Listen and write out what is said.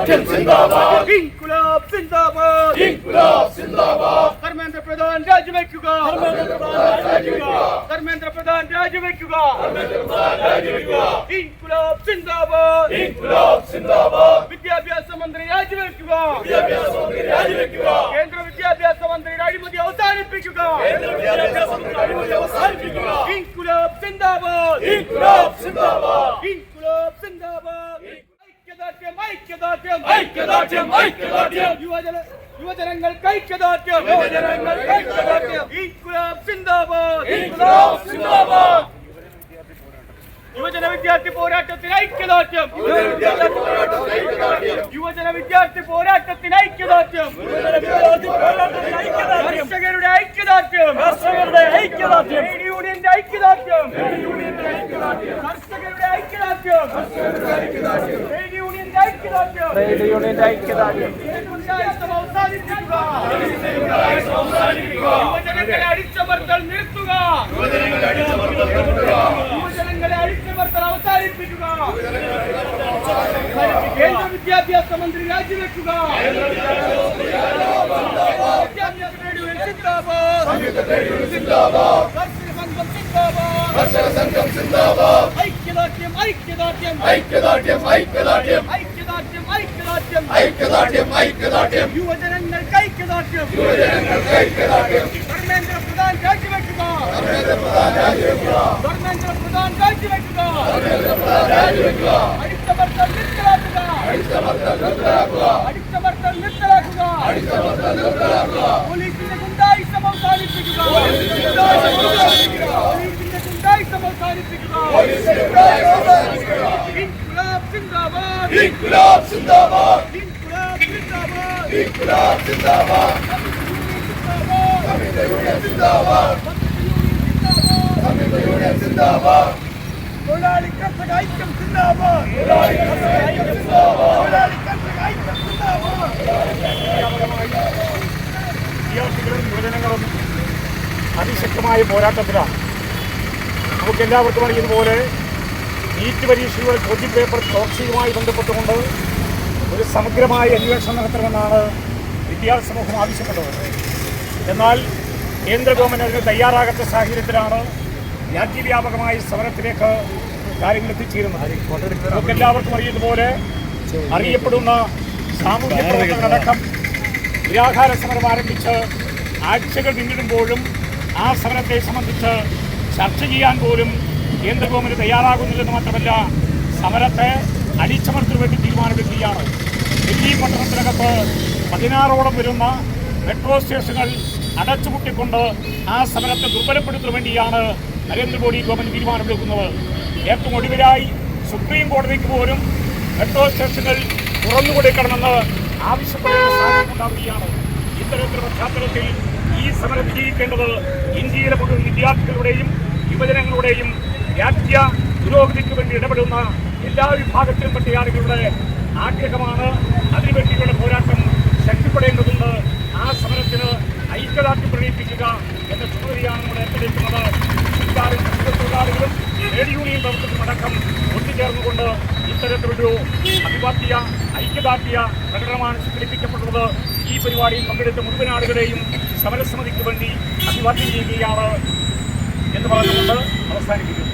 जिंदाबाद इंकुलाब जिंदाबाद इंकुलाब जिंदाबाद धर्मेंद्र प्रधान രാജിവെക്കുക ധർമ്മേന്ദ്ര പ്രധാൻ രാജിവെക്കുക ഇൻകുലാബ് സിന്ദാബാദ് इंकुलाब जिंदाबाद വിദ്യാഭ്യാസ മന്ത്രി രാജിവെക്കുക കേന്ദ്ര വിദ്യാഭ്യാസ മന്ത്രിയുടെ അഴിമതി അവസാനിപ്പിക്കുക ഇൻകുലാബ് സിന്ദാബാദ് इंकुलाब जिंदाबाद ഇൻകുലാബ് സിന്ദാബാദ് ഐക്യദാർഢ്യം ഐക്യദാർഢ്യം ഐക്യദാർഢ്യം ഐക്യദാർഢ്യം യുവജനങ്ങൾക്ക് ഐക്യദാർഢ്യം ഇൻകുലാബ് സിന്ദാബാദ് इंकुलाब जिंदाबाद യുവജന വിദ്യാർത്ഥി പോരാട്ടത്തിന് ഐക്യദാർഢ്യം യുവജന വിദ്യാർത്ഥി പോരാട്ടത്തിന് ഐക്യദാർഢ്യം കർഷകരുടെ ഐക്യദാർഢ്യം ട്രേഡ് യൂണിയന്റെ ഐക്യദാർഢ്യം കർഷകരുടെ ഐക്യദാർഢ്യം ട്രേഡ് യൂണിയന്റെ ഐക്യദാർഢ്യം ഗുണ്ടായിസം അവസാനിപ്പിക്കുക യുവജനങ്ങളെ അടിച്ചമർത്തൽ നിർത്തുക യുവജനങ്ങളെ അടിച്ചമർത്തൽ അവസാനിപ്പിക്കുക കേന്ദ്ര വിദ്യാഭ്യാസ മന്ത്രി രാജിവെക്കുക കർഷക സംഘം സിന്ദാബാദ് ഐക്യദാർഢ്യം ഐക്യദാർഢ്യം ഐക്യദാർഢ്യം ഐക്യദാർഢ്യം ഐക്യദാർഢ്യം ഐക്യദാർഢ്യം ഐക്യദാർഢ്യം ഐക്യദാർഢ്യം യുവജനങ്ങൾക്ക് ഐക്യദാർഢ്യം യുവജനങ്ങൾക്ക് ഐക്യദാർഢ്യം ധർമ്മേന്ദ്ര പ്രധാൻ രാജിവെക്കുക ധർമ്മേന്ദ്ര പ്രധാൻ രാജിവെക്കുക ധർമ്മേന്ദ്ര പ്രധാൻ രാജിവെക്കുക ധർമ്മേന്ദ്ര പ്രധാൻ രാജിവെക്കുക അടിച്ചമർത്തൽ നിർത്തലാക്കുക അടിച്ചമർത്തൽ നിർത്തലാക്കുക അടിച്ചമർത്തൽ നിർത്തലാക്കുക അടിച്ചമർത്തൽ നിർത്തലാക്കുക പോലീസിന്റെ ഗുണ്ടായിസം അവസാനിപ്പിക്കുക പോലീസിന്റെ ഗുണ്ടായിസം അവസാനിപ്പിക്കുക ഇൻകുലാബ് സിന്ദാബാദ് इंकुलाब जिंदाबाद ഇൻകുലാബ് സിന്ദാബാദ് इंकुलाब जिंदाबाद संयुक्त यूनियन जिंदाबाद संयुक्त यूनियन जिंदाबाद തൊഴിലാളി കർഷക ഐക്യം സിന്ദാബാദ് തൊഴിലാളി കർഷക ഐക്യം जिंदाबाद തൊഴിലാളി കർഷക ഐക്യം സിന്ദാബാദ് വിദ്യാർത്ഥികളും യുവജനങ്ങളും അതിശക്തമായ പോരാട്ടത്തിലാണ്. നമുക്കെല്ലാവർക്കും അറിയുന്നതുപോലെ നീറ്റ് പരീക്ഷയുടെ ചോദ്യപേപ്പർ ചോർച്ചയുമായി ബന്ധപ്പെട്ടുകൊണ്ട് ഒരു സമഗ്രമായ അന്വേഷണം നടത്തണമെന്നാണ് വിദ്യാർത്ഥി സമൂഹം ആവശ്യപ്പെട്ടത്. എന്നാൽ കേന്ദ്ര ഗവൺമെൻറ് അതിന് തയ്യാറാകാത്ത സാഹചര്യത്തിലാണ് രാജ്യവ്യാപകമായ സമരത്തിലേക്ക് കാര്യങ്ങൾ എത്തിച്ചേരുന്നത്. നമുക്കെല്ലാവർക്കും അറിയുന്നതുപോലെ അറിയപ്പെടുന്ന സാമൂഹ്യ പ്രവർത്തകരടക്കം നിരാഹാര സമരം ആരംഭിച്ച് ആഴ്ചകൾ പിന്നിടുമ്പോഴും ആ സമരത്തെ സംബന്ധിച്ച് ചർച്ച ചെയ്യാൻ പോലും കേന്ദ്ര ഗവൺമെൻറ് തയ്യാറാകുന്നില്ലെന്ന് മാത്രമല്ല സമരത്തെ അടിച്ചമർത്തിന് വേണ്ടി തീരുമാനമെടുക്കുകയാണ്. ഡൽഹി പട്ടണത്തിനകത്ത് 16ഓളം വരുന്ന മെട്രോ സ്റ്റേഷനുകൾ അടച്ചുപൂട്ടിക്കൊണ്ട് ആ സമരത്തെ ദുർബലപ്പെടുത്തുന്നതിന് വേണ്ടിയാണ് നരേന്ദ്രമോദി ഗവൺമെൻറ് തീരുമാനമെടുക്കുന്നത്. ഏറ്റവും ഒടുവിലായി സുപ്രീം കോടതിക്ക് പോലും മെട്രോ സ്റ്റേഷനുകൾ തുറന്നുകൊടുക്കണമെന്ന് ആവശ്യപ്പെടുന്ന സാഹചര്യം ഉണ്ടാവുകയാണ്. ഇത്തരത്തിലുള്ള പശ്ചാത്തലത്തിൽ ഈ സമരം വിജയിക്കേണ്ടത് ഇന്ത്യയിലെ മുഴുവൻ വിദ്യാർത്ഥികളുടെയും യുവജനങ്ങളുടെയും രാജ്യ പുരോഗതിക്ക് വേണ്ടി ഇടപെടുന്ന എല്ലാ വിഭാഗത്തിലും പെട്ട ആളുകളുടെ ആഗ്രഹമാണ്. അതിനുവേണ്ടിയുള്ള പോരാട്ടം ശക്തിപ്പെടേണ്ടതുണ്ട്. ആ സമരത്തിന് ഐക്യദാർഢ്യം പ്രകടിപ്പിക്കുക എന്ന ചുമതലയാണ് നമ്മൾ ഏറ്റെടുക്കുന്നത്. സർക്കാരും കർഷക തൊഴിലാളികളും ട്രേഡ് യൂണിയൻ പ്രവർത്തകരും അടക്കം ഒത്തുചേർന്നുകൊണ്ട് ഇത്തരത്തിലൊരു അഭിവാദ്യ ഐക്യദാർഢ്യ പ്രകടനമാണ് സംഘടിപ്പിക്കപ്പെട്ടത്. ഈ പരിപാടിയിൽ പങ്കെടുത്ത മുഴുവൻ ആളുകളെയും സമരസമിതിക്ക് വേണ്ടി അഭിവാദ്യം ചെയ്യുകയാണ് എന്ന് പറഞ്ഞുകൊണ്ട് അവസാനിപ്പിക്കുന്നു.